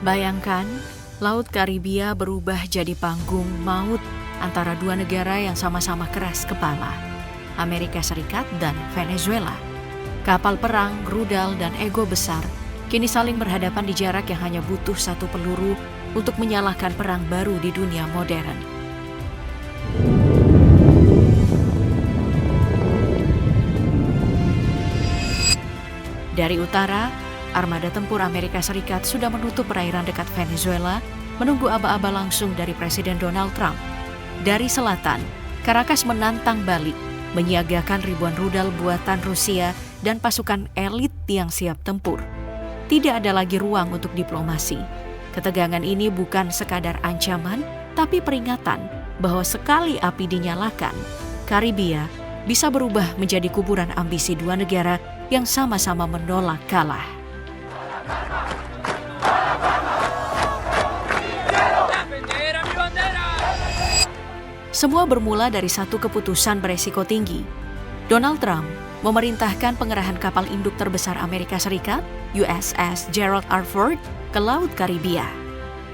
Bayangkan, Laut Karibia berubah jadi panggung maut antara dua negara yang sama-sama keras kepala, Amerika Serikat dan Venezuela. Kapal perang, rudal, dan ego besar kini saling berhadapan di jarak yang hanya butuh satu peluru untuk menyalakan perang baru di dunia modern. Dari utara, armada tempur Amerika Serikat sudah menutup perairan dekat Venezuela, menunggu aba-aba langsung dari Presiden Donald Trump. Dari selatan, Caracas menantang balik, menyiagakan ribuan rudal buatan Rusia dan pasukan elit yang siap tempur. Tidak ada lagi ruang untuk diplomasi. Ketegangan ini bukan sekadar ancaman, tapi peringatan bahwa sekali api dinyalakan, Karibia bisa berubah menjadi kuburan ambisi dua negara yang sama-sama menolak kalah. Semua bermula dari satu keputusan beresiko tinggi. Donald Trump memerintahkan pengerahan kapal induk terbesar Amerika Serikat, USS Gerald R. Ford, ke Laut Karibia.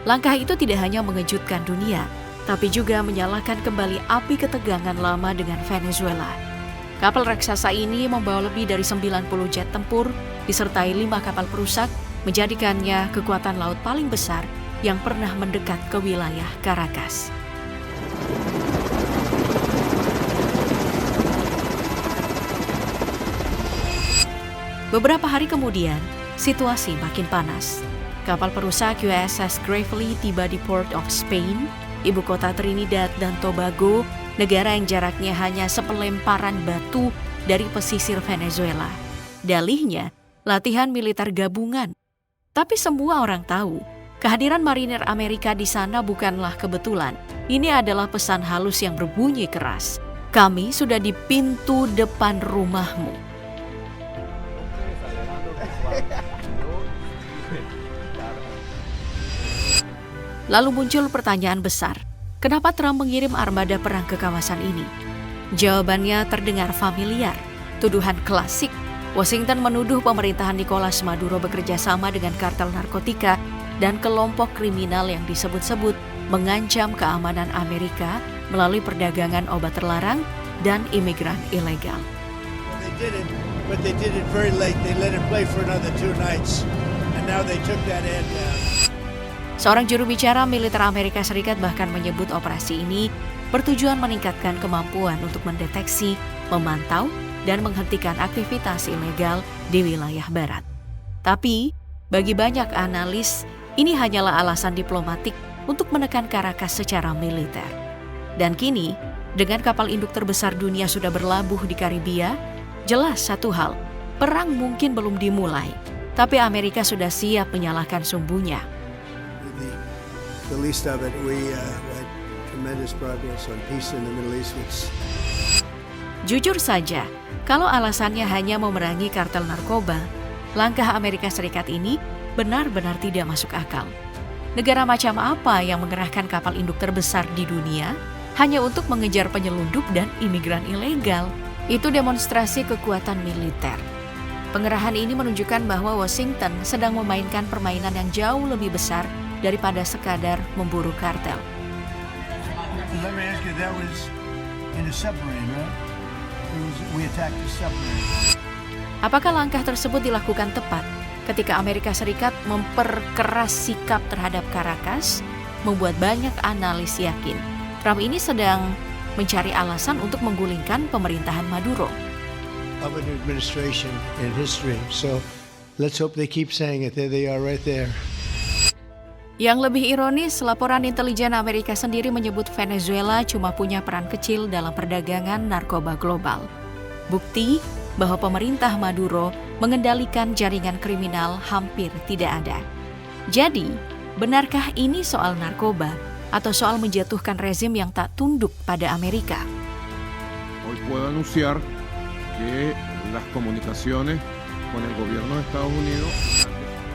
Langkah itu tidak hanya mengejutkan dunia, tapi juga menyalakan kembali api ketegangan lama dengan Venezuela. Kapal raksasa ini membawa lebih dari 90 jet tempur, disertai 5 kapal perusak, menjadikannya kekuatan laut paling besar yang pernah mendekat ke wilayah Caracas. Beberapa hari kemudian, situasi makin panas. Kapal perusak USS Gravely tiba di Port of Spain, ibu kota Trinidad dan Tobago, negara yang jaraknya hanya sepelemparan batu dari pesisir Venezuela. Dalihnya, latihan militer gabungan. Tapi semua orang tahu, kehadiran marinir Amerika di sana bukanlah kebetulan. Ini adalah pesan halus yang berbunyi keras. Kami sudah di pintu depan rumahmu. Lalu muncul pertanyaan besar, kenapa Trump mengirim armada perang ke kawasan ini? Jawabannya terdengar familiar, tuduhan klasik. Washington menuduh pemerintahan Nicolas Maduro bekerja sama dengan kartel narkotika dan kelompok kriminal yang disebut-sebut mengancam keamanan Amerika melalui perdagangan obat terlarang dan imigran ilegal. But they did it very late. They let it play for another 2 nights, and now they took that ad down. Seorang juru bicara militer Amerika Serikat bahkan menyebut operasi ini bertujuan meningkatkan kemampuan untuk mendeteksi, memantau, dan menghentikan aktivitas ilegal di wilayah barat. Tapi, bagi banyak analis, ini hanyalah alasan diplomatik untuk menekan Caracas secara militer. Dan kini, dengan kapal induk terbesar dunia sudah berlabuh di Karibia, jelas satu hal, perang mungkin belum dimulai, tapi Amerika sudah siap menyalakan sumbunya. The least of it, we had tremendous progress on peace in the Middle East. Jujur saja, kalau alasannya hanya memerangi kartel narkoba, langkah Amerika Serikat ini benar-benar tidak masuk akal. Negara macam apa yang mengerahkan kapal induk terbesar di dunia hanya untuk mengejar penyelundup dan imigran ilegal? Itu demonstrasi kekuatan militer. Pengerahan ini menunjukkan bahwa Washington sedang memainkan permainan yang jauh lebih besar daripada sekadar memburu kartel. Let me ask you, that was in a submarine, right? We attacked a submarine. Apakah langkah tersebut dilakukan tepat ketika Amerika Serikat memperkeras sikap terhadap Caracas, membuat banyak analis yakin Trump ini sedang mencari alasan untuk menggulingkan pemerintahan Maduro. Of an administration in history, so let's hope they keep saying it. There they are, right there. Yang lebih ironis, laporan intelijen Amerika sendiri menyebut Venezuela cuma punya peran kecil dalam perdagangan narkoba global. Bukti bahwa pemerintah Maduro mengendalikan jaringan kriminal hampir tidak ada. Jadi, benarkah ini soal narkoba atau soal menjatuhkan rezim yang tak tunduk pada Amerika? Hoy puedo anunciar que las comunicaciones con el gobierno de Estados Unidos.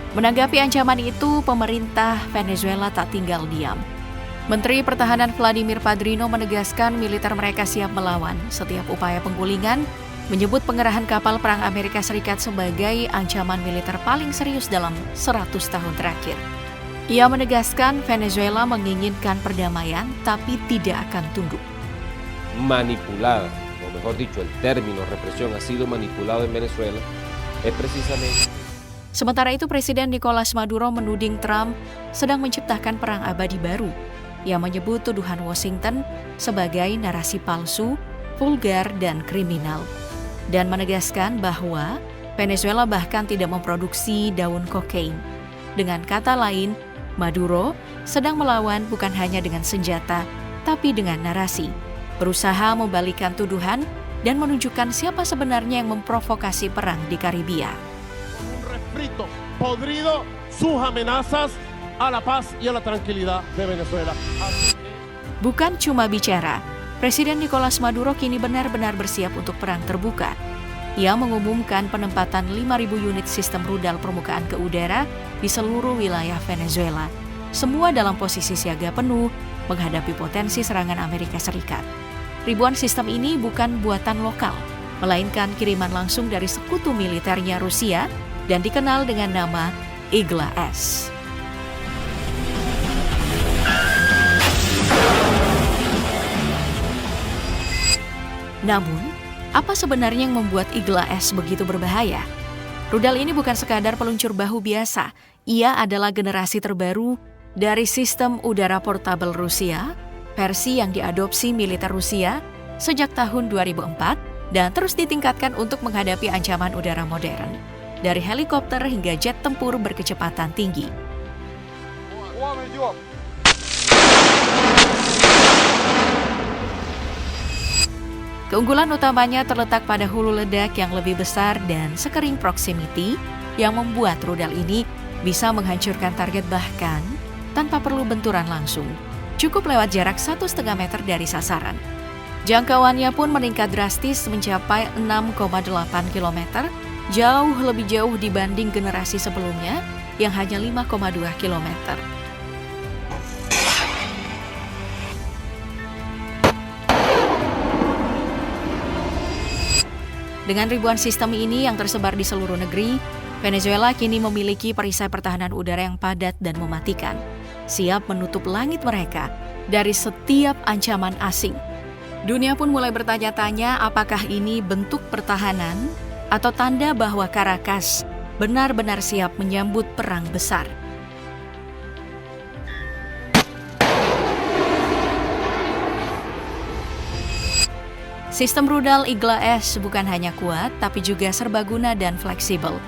Menanggapi ancaman itu, pemerintah Venezuela tak tinggal diam. Menteri Pertahanan Vladimir Padrino menegaskan militer mereka siap melawan setiap upaya penggulingan, menyebut pengerahan kapal perang Amerika Serikat sebagai ancaman militer paling serius dalam 100 tahun terakhir. Ia menegaskan Venezuela menginginkan perdamaian tapi tidak akan tunduk. Manipulada, o mejor dicho, el término represión ha sido manipulado en Venezuela, es precisamente. Sementara itu, Presiden Nicolas Maduro menuding Trump sedang menciptakan perang abadi baru. Ia menyebut tuduhan Washington sebagai narasi palsu, vulgar, dan kriminal. Dan menegaskan bahwa Venezuela bahkan tidak memproduksi daun kokain. Dengan kata lain, Maduro sedang melawan bukan hanya dengan senjata, tapi dengan narasi. Berusaha membalikkan tuduhan dan menunjukkan siapa sebenarnya yang memprovokasi perang di Karibia. Refrito, podrido sus amenazas a la paz y a la tranquilidad de Venezuela. Bukan cuma bicara, Presiden Nicolas Maduro kini benar-benar bersiap untuk perang terbuka. Ia mengumumkan penempatan 5.000 unit sistem rudal permukaan ke udara di seluruh wilayah Venezuela. Semua dalam posisi siaga penuh menghadapi potensi serangan Amerika Serikat. Ribuan sistem ini bukan buatan lokal, melainkan kiriman langsung dari sekutu militernya Rusia dan dikenal dengan nama Igla-S. Namun, apa sebenarnya yang membuat Igla-S begitu berbahaya? Rudal ini bukan sekadar peluncur bahu biasa. Ia adalah generasi terbaru dari sistem udara portabel Rusia, versi yang diadopsi militer Rusia sejak tahun 2004 dan terus ditingkatkan untuk menghadapi ancaman udara modern, dari helikopter hingga jet tempur berkecepatan tinggi. Keunggulan utamanya terletak pada hulu ledak yang lebih besar dan sekering proximity yang membuat rudal ini bisa menghancurkan target bahkan tanpa perlu benturan langsung. Cukup lewat jarak 1,5 meter dari sasaran. Jangkauannya pun meningkat drastis mencapai 6,8 km, jauh lebih jauh dibanding generasi sebelumnya yang hanya 5,2 km. Dengan ribuan sistem ini yang tersebar di seluruh negeri, Venezuela kini memiliki perisai pertahanan udara yang padat dan mematikan, siap menutup langit mereka dari setiap ancaman asing. Dunia pun mulai bertanya-tanya apakah ini bentuk pertahanan atau tanda bahwa Caracas benar-benar siap menyambut perang besar. Sistem rudal Igla-S bukan hanya kuat, tapi juga serbaguna dan fleksibel.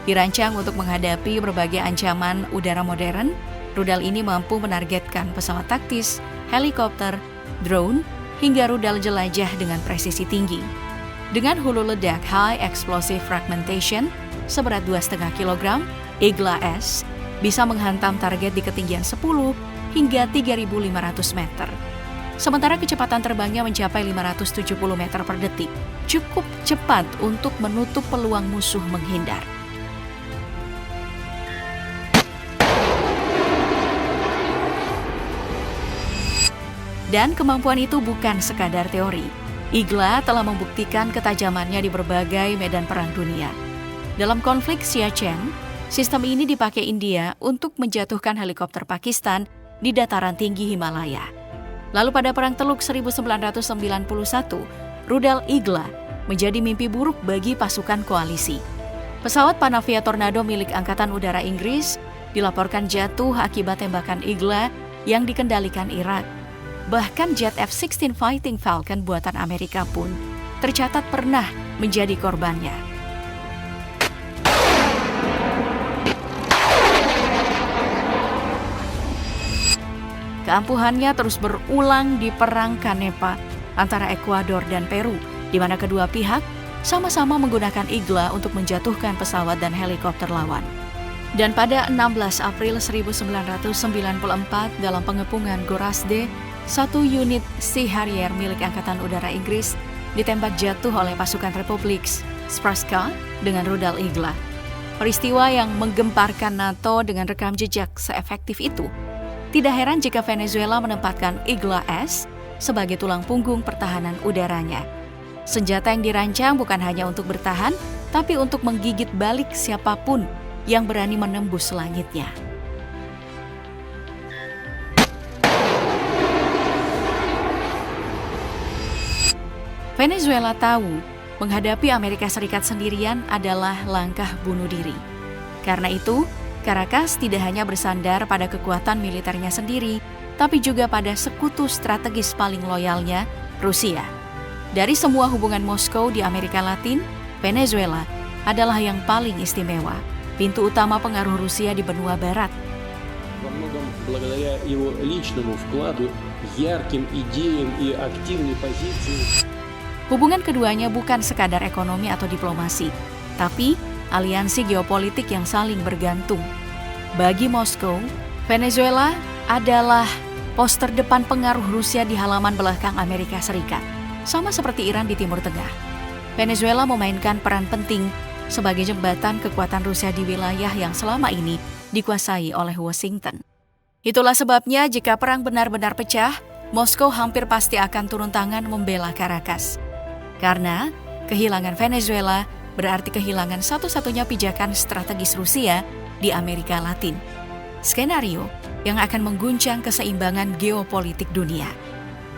Dirancang untuk menghadapi berbagai ancaman udara modern, rudal ini mampu menargetkan pesawat taktis, helikopter, drone, hingga rudal jelajah dengan presisi tinggi. Dengan hulu ledak High Explosive Fragmentation seberat 2,5 kg, Igla-S bisa menghantam target di ketinggian 10 hingga 3.500 meter. Sementara kecepatan terbangnya mencapai 570 meter per detik, cukup cepat untuk menutup peluang musuh menghindar. Dan kemampuan itu bukan sekadar teori. Igla telah membuktikan ketajamannya di berbagai medan perang dunia. Dalam konflik Siachen, sistem ini dipakai India untuk menjatuhkan helikopter Pakistan di dataran tinggi Himalaya. Lalu pada Perang Teluk 1991, rudal Igla menjadi mimpi buruk bagi pasukan koalisi. Pesawat Panavia Tornado milik Angkatan Udara Inggris dilaporkan jatuh akibat tembakan Igla yang dikendalikan Irak. Bahkan jet F-16 Fighting Falcon buatan Amerika pun tercatat pernah menjadi korbannya. Keampuhannya terus berulang di Perang Canepa antara Ekuador dan Peru, di mana kedua pihak sama-sama menggunakan Igla untuk menjatuhkan pesawat dan helikopter lawan. Dan pada 16 April 1994 dalam pengepungan Gorazde, satu unit Sea Harrier milik Angkatan Udara Inggris ditembak jatuh oleh pasukan Republik Srpska dengan rudal Igla. Peristiwa yang menggemparkan NATO dengan rekam jejak seefektif itu. Tidak heran jika Venezuela menempatkan Igla-S sebagai tulang punggung pertahanan udaranya. Senjata yang dirancang bukan hanya untuk bertahan, tapi untuk menggigit balik siapapun yang berani menembus langitnya. Venezuela tahu menghadapi Amerika Serikat sendirian adalah langkah bunuh diri. Karena itu, Caracas tidak hanya bersandar pada kekuatan militernya sendiri, tapi juga pada sekutu strategis paling loyalnya, Rusia. Dari semua hubungan Moskow di Amerika Latin, Venezuela adalah yang paling istimewa, pintu utama pengaruh Rusia di benua barat. Во многом благодаря его личному вкладу, ярким идеям и активной позиции. Hubungan keduanya bukan sekadar ekonomi atau diplomasi, tapi aliansi geopolitik yang saling bergantung. Bagi Moskow, Venezuela adalah pos terdepan pengaruh Rusia di halaman belakang Amerika Serikat, sama seperti Iran di Timur Tengah. Venezuela memainkan peran penting sebagai jembatan kekuatan Rusia di wilayah yang selama ini dikuasai oleh Washington. Itulah sebabnya jika perang benar-benar pecah, Moskow hampir pasti akan turun tangan membela Caracas. Karena kehilangan Venezuela berarti kehilangan satu-satunya pijakan strategis Rusia di Amerika Latin. Skenario yang akan mengguncang keseimbangan geopolitik dunia.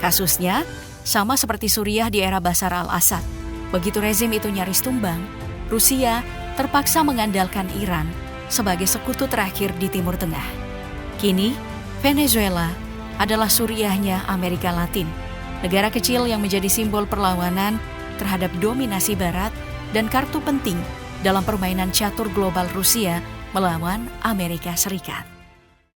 Kasusnya sama seperti Suriah di era Bashar al-Assad. Begitu rezim itu nyaris tumbang, Rusia terpaksa mengandalkan Iran sebagai sekutu terakhir di Timur Tengah. Kini, Venezuela adalah Suriahnya Amerika Latin, negara kecil yang menjadi simbol perlawanan terhadap dominasi Barat dan kartu penting dalam permainan catur global Rusia melawan Amerika Serikat.